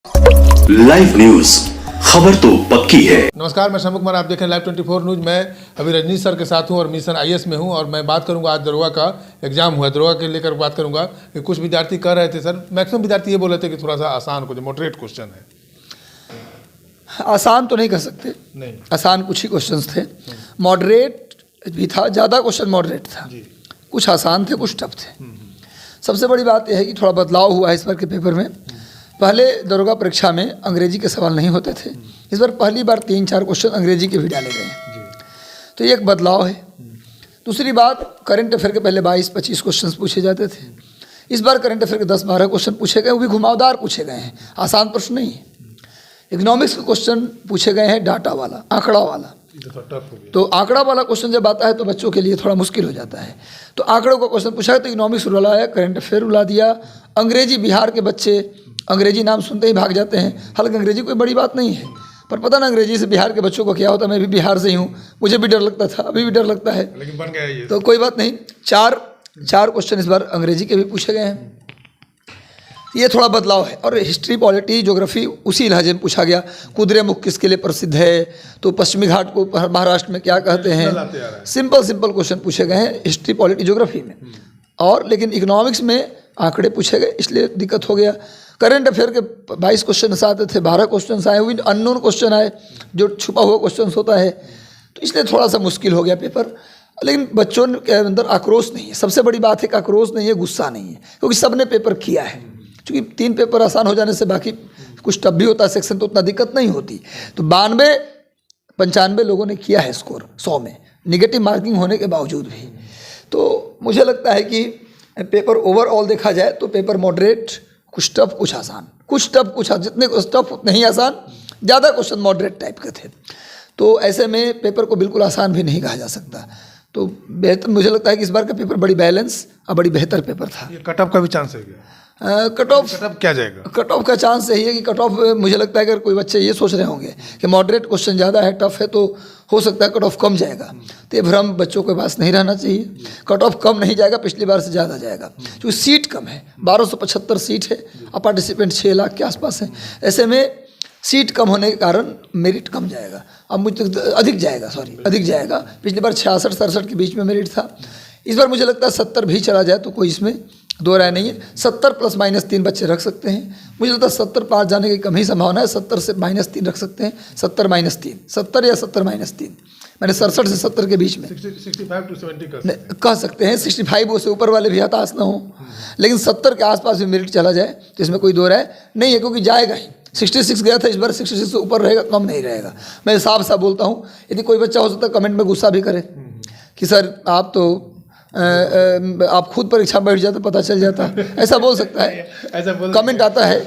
Live news, खबर तो पक्की है। नमस्कार, मैं शम्भू कुमार, आप देख रहे हैं लाइव 24 न्यूज। मैं अभी रजनीश सर के साथ हूं और मिशन आईएएस में हूं और मैं बात करूंगा आज दरोगा का एग्जाम हुआ, दरोगा के लेकर बात करूंगा कि कुछ विद्यार्थी कह रहे थे सर, मैक्सिमम विद्यार्थी ये बोल रहे थे कि थोड़ा सा आसान कुछ मॉडरेट क्वेश्चन है। आसान तो नहीं कह सकते, नहीं आसान कुछ ही क्वेश्चंस थे, मॉडरेट भी था, ज़्यादा क्वेश्चन मॉडरेट था, कुछ आसान थे कुछ टफ थे। सबसे बड़ी बात यह है कि थोड़ा बदलाव हुआ है इस बार के पेपर में। पहले दरोगा परीक्षा में अंग्रेजी के सवाल नहीं होते थे, इस बार पहली बार 3-4 क्वेश्चन अंग्रेजी के भी डाले गए हैं, तो ये एक बदलाव है। दूसरी बात, करंट अफेयर के पहले 22-25 क्वेश्चन पूछे जाते थे, इस बार करंट अफेयर के 10-12 क्वेश्चन पूछे गए, वो भी घुमावदार पूछे गए हैं, आसान प्रश्न नहीं है। इकोनॉमिक्स के क्वेश्चन पूछे गए हैं डाटा वाला, आंकड़ा वाला, तो आंकड़ा वाला क्वेश्चन जब आता है तो बच्चों के लिए थोड़ा मुश्किल हो जाता है। तो आंकड़ों का क्वेश्चन पूछा है तो इकोनॉमिक्स रुला है, करंट अफेयर रुला दिया। अंग्रेजी, बिहार के बच्चे अंग्रेजी नाम सुनते ही भाग जाते हैं, हालांकि अंग्रेजी कोई बड़ी बात नहीं है, पर पता ना अंग्रेजी से बिहार के बच्चों को क्या होता है। मैं भी बिहार से ही हूँ, मुझे भी डर लगता था, अभी भी डर लगता है, लेकिन बन गया ये। तो कोई बात नहीं। चार क्वेश्चन इस बार अंग्रेजी के भी पूछे गए हैं, ये थोड़ा बदलाव है। और हिस्ट्री, पॉलिटी, ज्योग्राफी उसी लहजे में पूछा गया। कुद्रेमुख किसके लिए प्रसिद्ध है, तो पश्चिमी घाट को महाराष्ट्र में क्या कहते हैं, सिंपल क्वेश्चन पूछे गए हैं हिस्ट्री, पॉलिटी, ज्योग्राफी में। और लेकिन इकोनॉमिक्स में आंकड़े पूछे गए, इसलिए दिक्कत हो गया। करंट अफेयर के 22 क्वेश्चन आते थे, 12 क्वेश्चन आए, वो भी अननोन क्वेश्चन आए, जो छुपा हुआ क्वेश्चन होता है, तो इसलिए थोड़ा सा मुश्किल हो गया पेपर। लेकिन बच्चों के अंदर आक्रोश नहीं है, सबसे बड़ी बात है कि आक्रोश नहीं है, गुस्सा नहीं है, क्योंकि सबने पेपर किया है। क्योंकि 3 पेपर आसान हो जाने से बाकी कुछ टफ भी होता है सेक्शन, तो उतना दिक्कत नहीं होती। तो 92-95 लोगों ने किया है स्कोर 100 में, निगेटिव मार्किंग होने के बावजूद भी। तो मुझे लगता है कि पेपर ओवरऑल देखा जाए तो पेपर मॉडरेट, कुछ टफ कुछ आसान, कुछ टफ कुछ, जितने टफ उतने ही आसान, ज़्यादा क्वेश्चन मॉडरेट टाइप के थे। तो ऐसे में पेपर को बिल्कुल आसान भी नहीं कहा जा सकता। तो बेहतर मुझे लगता है कि इस बार का पेपर बड़ी बैलेंस और बड़ी बेहतर पेपर था। ये कट ऑफ का भी चांस है क्या? कट ऑफ क्या जाएगा? कट ऑफ का चांस यही है कि कट ऑफ, मुझे लगता है अगर कोई बच्चे ये सोच रहे होंगे कि मॉडरेट क्वेश्चन ज़्यादा है, टफ है, तो हो सकता है कट ऑफ कम जाएगा, तो ये भ्रम बच्चों के पास नहीं रहना चाहिए। कट ऑफ कम नहीं जाएगा, पिछली बार से ज़्यादा जाएगा, क्योंकि सीट कम है, 1275 सीट है और पार्टिसिपेंट 6 लाख के आसपास है। ऐसे में सीट कम होने के कारण मेरिट कम जाएगा, अब मुझे अधिक जाएगा। पिछली बार 66-67 के बीच में मेरिट था, इस बार मुझे लगता है 70 भी चला जाए तो कोई इसमें दो राय नहीं है। 70 +-3 बच्चे रख सकते हैं, मुझे लगता है 70 पास जाने की कम ही संभावना है, 70 से -3 रख सकते हैं, 70-3, 70 या 70-3, मैंने 67 से 70 के बीच में 65 to 70 कह सकते हैं। 65 से ऊपर वाले भी हताश ना हो, लेकिन 70 के आसपास भी मेरिट चला जाए तो इसमें कोई दो राय नहीं है, क्योंकि जाएगा ही। 66 गया था, इस बार 66 से ऊपर रहेगा, कम नहीं रहेगा। मैं साफ बोलता हूँ, यदि कोई बच्चा हो सकता है कमेंट में गुस्सा भी करे कि सर आप तो आप खुद परीक्षा बैठ जाते पता चल जाता, ऐसा बोल सकता है, कमेंट आता है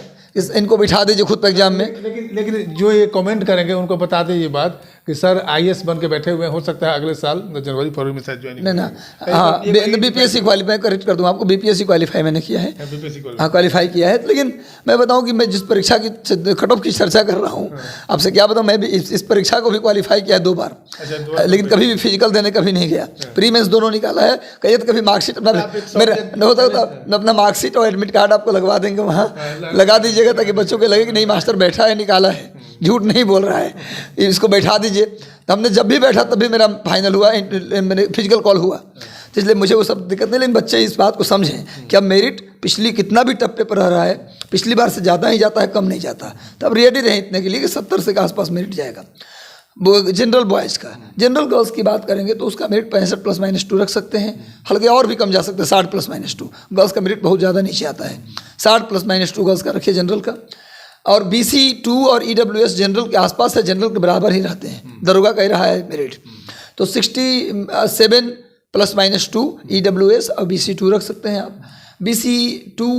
इनको बिठा दीजिए खुद एग्जाम में। लेकिन जो ये कमेंट करेंगे उनको बता दीजिए ये बात कि सर आईएएस बन के बैठे हुए हैं, हो सकता है अगले साल जनवरी-फरवरी में शायद ज्वाइन ना। हाँ, बीपीएससी क्वालिफाई, करेक्ट कर दूँ आपको, बीपीएससी क्वालिफाई मैंने किया है, हाँ क्वालिफाई किया है। लेकिन मैं बताऊँ कि मैं जिस परीक्षा की कट ऑफ की चर्चा कर रहा हूँ, आपसे क्या बताऊँ, मैं भी इस परीक्षा को भी क्वालिफाई किया है 2 बार, लेकिन कभी भी फिजिकल देने कभी नहीं गया, प्री मेंस दोनों निकाला है। कहिए तो कभी मार्कशीट मेरा होता अपना मार्कशीट और एडमिट कार्ड आपको लगवा देंगे, वहाँ लगा दीजिएगा ताकि बच्चों को लगे कि नहीं मास्टर बैठा है, निकाला है, झूठ नहीं बोल रहा है, इसको बैठा दीजिए। तो हमने जब भी बैठा तभी मेरा फाइनल हुआ, मैंने फिजिकल कॉल हुआ, तो इसलिए मुझे वो सब दिक्कत नहीं। लेकिन बच्चे इस बात को समझें कि अब मेरिट पिछली कितना भी टफ पेपर रहा है, पिछली बार से ज़्यादा ही जाता है, कम नहीं जाता। तो अब रेडी रहें इतने के लिए कि 70 से के आसपास मेरिट जाएगा। जनरल बॉयज़ का, जनरल गर्ल्स की बात करेंगे तो उसका मेरिट 65 +-2 रख सकते हैं, हल्के और भी कम जा सकते हैं, 60 +-2। गर्ल्स का मेरिट बहुत ज़्यादा नीचे आता है, 60 +-2 गर्ल्स का रखिए जनरल का। और BC2 और EWS जनरल के आसपास है, जनरल के बराबर ही रहते हैं, दरोगा का ही रहा है मेरिट, तो 67 +-2 EWS और BC2 रख सकते हैं आप। BC2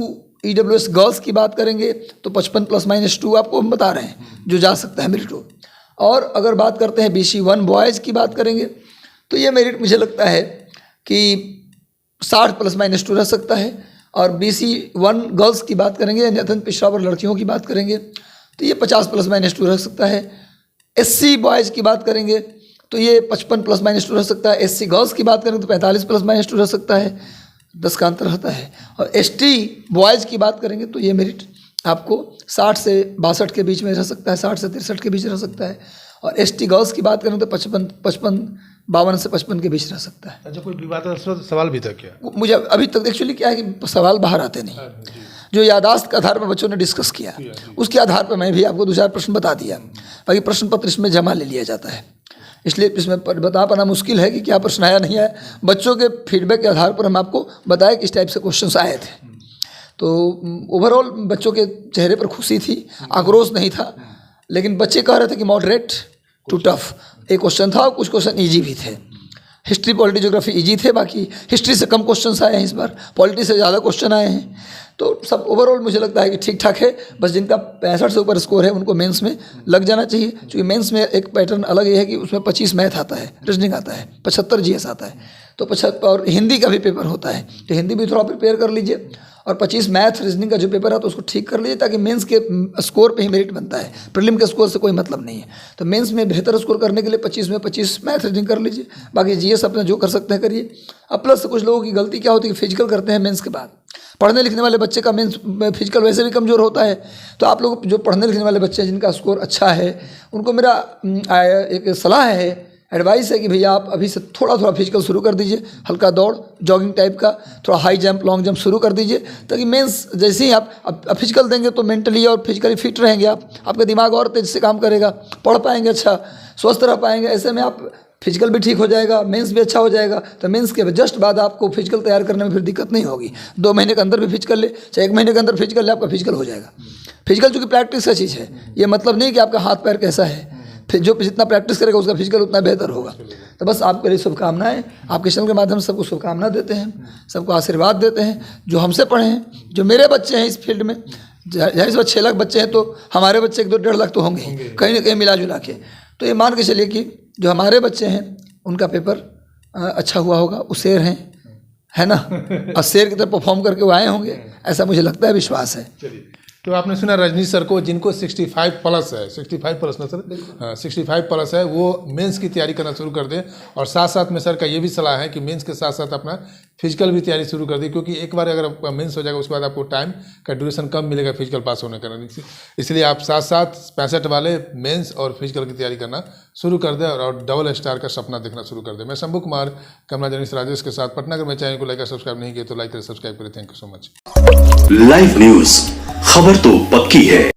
EWS गर्ल्स की बात करेंगे तो 55 +-2 आपको हम बता रहे हैं जो जा सकता है मेरिट को। और अगर बात करते हैं BC1 बॉयज़ की बात करेंगे तो ये मेरिट मुझे लगता है कि 60 +-2 रह सकता है। और BC1 गर्ल्स की बात करेंगे, अत्यंत पिछड़ा वर्ग लड़कियों की बात करेंगे तो ये 50 +-2 रह सकता है। SC बॉयज़ की बात करेंगे तो ये 55 +-2 रह सकता है। SC गर्ल्स की बात करेंगे तो 45 +-2 रह सकता है, 10 का अंतर रहता है। और ST बॉयज़ की बात करेंगे तो ये मेरिट आपको 60 से 62 के बीच में रह सकता है, 60 से 63 के बीच रह सकता है। और ST गर्ल्स की बात करें तो 52 से 55 के बीच रह सकता है। अच्छा, कोई विवादास्पद सवाल भी था क्या? मुझे अभी तक एक्चुअली क्या है कि सवाल बाहर आते नहीं, जो यादाश्त के आधार पर बच्चों ने डिस्कस किया उसके आधार पर मैं भी आपको 2-4 प्रश्न बता दिया। बाकी प्रश्न पत्र इसमें जमा ले लिया जाता है, इसलिए इसमें बता पाना मुश्किल है कि क्या प्रश्न आया नहीं आया। बच्चों के फीडबैक के आधार पर हम आपको बताएं कि इस टाइप से क्वेश्चन आए थे। तो ओवरऑल बच्चों के चेहरे पर खुशी थी, आक्रोश नहीं था, लेकिन बच्चे कह रहे थे कि मॉडरेट टू टफ एक क्वेश्चन था, कुछ क्वेश्चन ईजी भी थे। हिस्ट्री, पॉलिटी, ज्योग्राफी ईजी थे, बाकी हिस्ट्री से कम क्वेश्चंस आए हैं इस बार, पॉलिटी से ज़्यादा क्वेश्चन आए हैं। तो सब ओवरऑल मुझे लगता है कि ठीक ठाक है। बस जिनका 65 से ऊपर स्कोर है उनको मेंस में लग जाना चाहिए, क्योंकि मेंस में एक पैटर्न अलग ये है कि उसमें 25 मैथ आता है, रीजनिंग आता है, 75 GS आता है, तो 75 और हिंदी का भी पेपर होता है, तो हिंदी भी थोड़ा प्रिपेयर कर लीजिए और 25 मैथ रीजनिंग का जो पेपर है तो उसको ठीक कर लीजिए, ताकि मेंस के स्कोर पे ही मेरिट बनता है, प्रीलिम के स्कोर से कोई मतलब नहीं है। तो मेंस में बेहतर स्कोर करने के लिए 25 में 25 मैथ रीजनिंग कर लीजिए, बाकी GS अपना जो कर सकते हैं करिए। अब प्लस कुछ लोगों की गलती क्या होती है कि फिजिकल करते हैं मेंस के बाद। पढ़ने लिखने वाले बच्चे का मेंस फिजिकल वैसे भी कमज़ोर होता है, तो आप लोग जो पढ़ने लिखने वाले बच्चे हैं जिनका स्कोर अच्छा है उनको मेरा एक सलाह है, एडवाइस है कि भैया आप अभी से थोड़ा थोड़ा फिजिकल शुरू कर दीजिए, हल्का दौड़, जॉगिंग टाइप का, थोड़ा हाई जंप, लॉन्ग जंप शुरू कर दीजिए, ताकि मेंस जैसे ही आप फिजिकल देंगे तो मेंटली और फिजिकली फिट रहेंगे आप, आपका दिमाग और तेज़ से काम करेगा, पढ़ पाएंगे, अच्छा स्वस्थ रह पाएंगे। ऐसे में आप फिजिकल भी ठीक हो जाएगा, मेंस भी अच्छा हो जाएगा, तो मेंस के जस्ट बाद आपको फिजिकल तैयार करने में फिर दिक्कत नहीं होगी। 2 महीने के अंदर भी फिजिकल ले, चाहे 1 महीने के अंदर फिजिकल ले, आपका फिजिकल हो जाएगा। फिजिकल चूँकि प्रैक्टिस का चीज़ है, ये मतलब नहीं कि आपका हाथ पैर कैसा है, फिर जो जितना प्रैक्टिस करेगा उसका फिजिकल उतना बेहतर होगा। तो बस आपके लिए शुभकामनाएं, आपके चैनल के माध्यम से सबको शुभकामना देते हैं, सबको आशीर्वाद देते हैं, जो हमसे पढ़े हैं, जो मेरे बच्चे हैं इस फील्ड में। जाहिर सी बात 6 लाख बच्चे हैं तो हमारे बच्चे 1-1.5 लाख तो होंगे कहीं ना कहीं मिला जुला के। तो ये मान के चलिए कि जो हमारे बच्चे हैं उनका पेपर अच्छा हुआ होगा, वो शेर हैं, है ना, और शेर की तरह परफॉर्म करके वो आए होंगे, ऐसा मुझे लगता है, विश्वास है। चलिए, तो आपने सुना रजनीश सर को, जिनको 65 प्लस है, 65 प्लस ना सर, हाँ 65 प्लस है, वो मेंस की तैयारी करना शुरू कर दें। और साथ साथ में सर का ये भी सलाह है कि मेंस के साथ साथ अपना फिजिकल भी तैयारी शुरू कर दें, क्योंकि एक बार अगर आपका मेंस हो जाएगा उसके बाद आपको टाइम का ड्यूरेशन कम मिलेगा फिजिकल पास होने का। इसलिए आप साथ साथ 65 वाले मेंस और फिजिकल की तैयारी करना शुरू कर दें और डबल स्टार का सपना देखना शुरू कर दें। मैं शंभू कुमार कमला जर्नलिस्ट राजेश के साथ पटना। अगर मैं चैनल को लाइक और सब्सक्राइब नहीं किया तो लाइक करें, सब्सक्राइब करें। Thank you so much. Live news, खबर तो पक्की है।